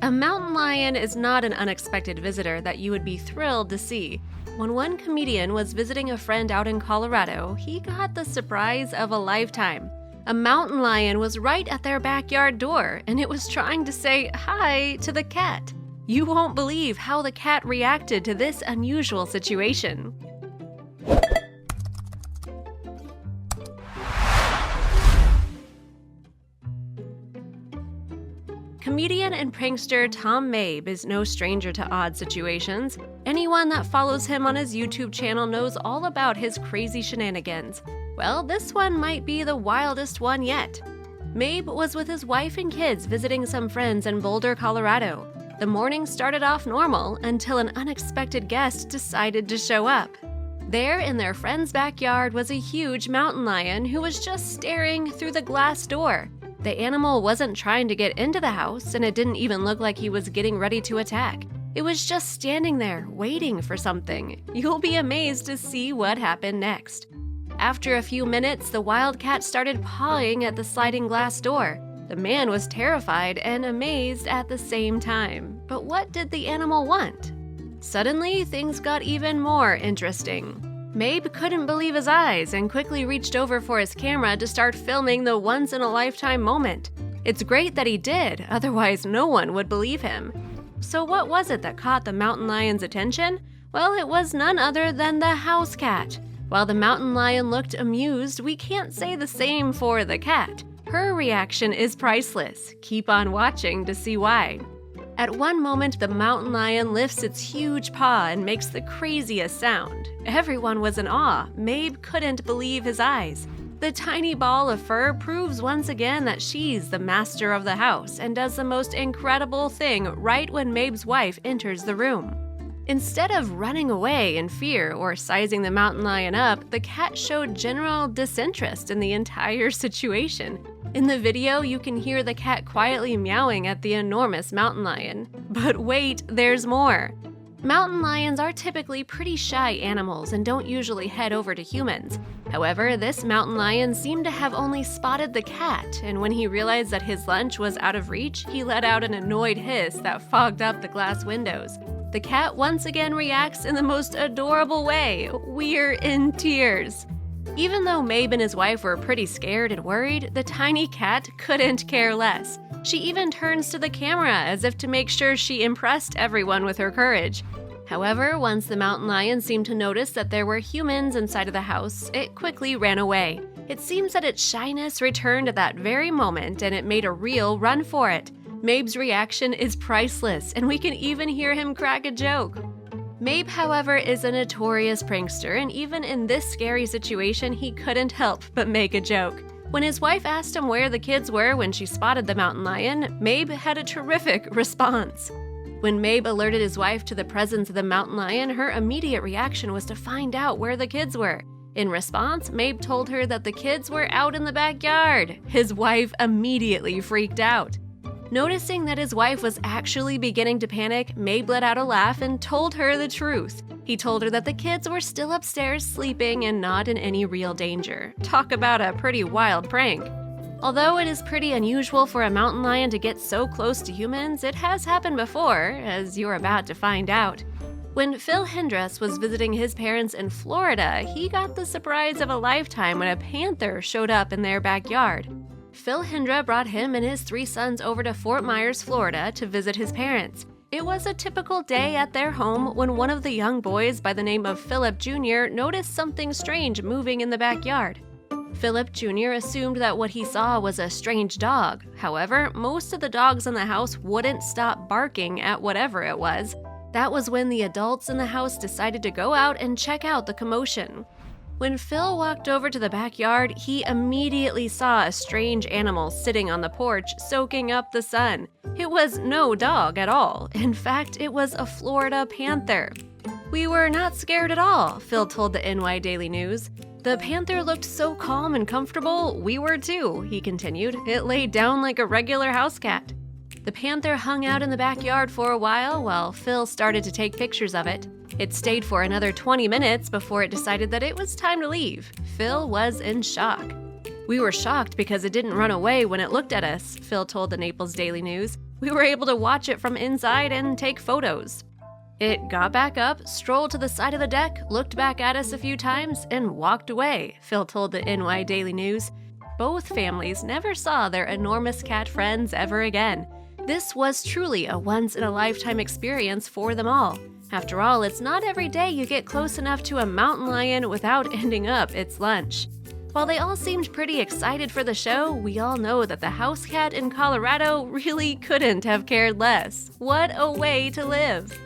A mountain lion is not an unexpected visitor that you would be thrilled to see. When one comedian was visiting a friend out in Colorado, he got the surprise of a lifetime. A mountain lion was right at their backyard door, and it was trying to say hi to the cat. You won't believe how the cat reacted to this unusual situation. Comedian and prankster Tom Mabe is no stranger to odd situations. Anyone that follows him on his YouTube channel knows all about his crazy shenanigans. Well, this one might be the wildest one yet. Mabe was with his wife and kids visiting some friends in Boulder, Colorado. The morning started off normal until an unexpected guest decided to show up. There in their friend's backyard was a huge mountain lion who was just staring through the glass door. The animal wasn't trying to get into the house, and it didn't even look like he was getting ready to attack. It was just standing there, waiting for something. You'll be amazed to see what happened next. After a few minutes, the wildcat started pawing at the sliding glass door. The man was terrified and amazed at the same time. But what did the animal want? Suddenly, things got even more interesting. Mabe couldn't believe his eyes and quickly reached over for his camera to start filming the once-in-a-lifetime moment. It's great that he did, otherwise no one would believe him. So what was it that caught the mountain lion's attention? Well, it was none other than the house cat. While the mountain lion looked amused, we can't say the same for the cat. Her reaction is priceless. Keep on watching to see why. At one moment, the mountain lion lifts its huge paw and makes the craziest sound. Everyone was in awe. Mabe couldn't believe his eyes. The tiny ball of fur proves once again that she's the master of the house and does the most incredible thing right when Mabe's wife enters the room. Instead of running away in fear or sizing the mountain lion up, the cat showed general disinterest in the entire situation. In the video, you can hear the cat quietly meowing at the enormous mountain lion. But wait, there's more. Mountain lions are typically pretty shy animals and don't usually head over to humans. However, this mountain lion seemed to have only spotted the cat, and when he realized that his lunch was out of reach, he let out an annoyed hiss that fogged up the glass windows. The cat once again reacts in the most adorable way. We're in tears. Even though Mabe and his wife were pretty scared and worried, the tiny cat couldn't care less. She even turns to the camera as if to make sure she impressed everyone with her courage. However, once the mountain lion seemed to notice that there were humans inside of the house, it quickly ran away. It seems that its shyness returned at that very moment and it made a real run for it. Mabe's reaction is priceless, and we can even hear him crack a joke. Mabe, however, is a notorious prankster, and even in this scary situation, he couldn't help but make a joke. When his wife asked him where the kids were when she spotted the mountain lion, Mabe had a terrific response. When Mabe alerted his wife to the presence of the mountain lion, her immediate reaction was to find out where the kids were. In response, Mabe told her that the kids were out in the backyard. His wife immediately freaked out. Noticing that his wife was actually beginning to panic, Mabe let out a laugh and told her the truth. He told her that the kids were still upstairs sleeping and not in any real danger. Talk about a pretty wild prank. Although it is pretty unusual for a mountain lion to get so close to humans, it has happened before, as you're about to find out. When Phil Hindress was visiting his parents in Florida, he got the surprise of a lifetime when a panther showed up in their backyard. Phil Hindra brought him and his 3 sons over to Fort Myers, Florida to visit his parents. It was a typical day at their home when one of the young boys by the name of Philip Jr. noticed something strange moving in the backyard. Philip Jr. assumed that what he saw was a strange dog. However, most of the dogs in the house wouldn't stop barking at whatever it was. That was when the adults in the house decided to go out and check out the commotion. When Phil walked over to the backyard, he immediately saw a strange animal sitting on the porch, soaking up the sun. It was no dog at all. In fact, it was a Florida panther. "We were not scared at all," Phil told the NY Daily News. "The panther looked so calm and comfortable, we were too," he continued. "It laid down like a regular house cat." The panther hung out in the backyard for a while Phil started to take pictures of it. It stayed for another 20 minutes before it decided that it was time to leave. Phil was in shock. "We were shocked because it didn't run away when it looked at us," Phil told the Naples Daily News. We were able to watch it from inside and take photos. It got back up, strolled to the side of the deck, looked back at us a few times, and walked away, Phil told the NY Daily News. Both families never saw their enormous cat friends ever again. This was truly a once-in-a-lifetime experience for them all. After all, it's not every day you get close enough to a mountain lion without ending up its lunch. While they all seemed pretty excited for the show, we all know that the house cat in Colorado really couldn't have cared less. What a way to live!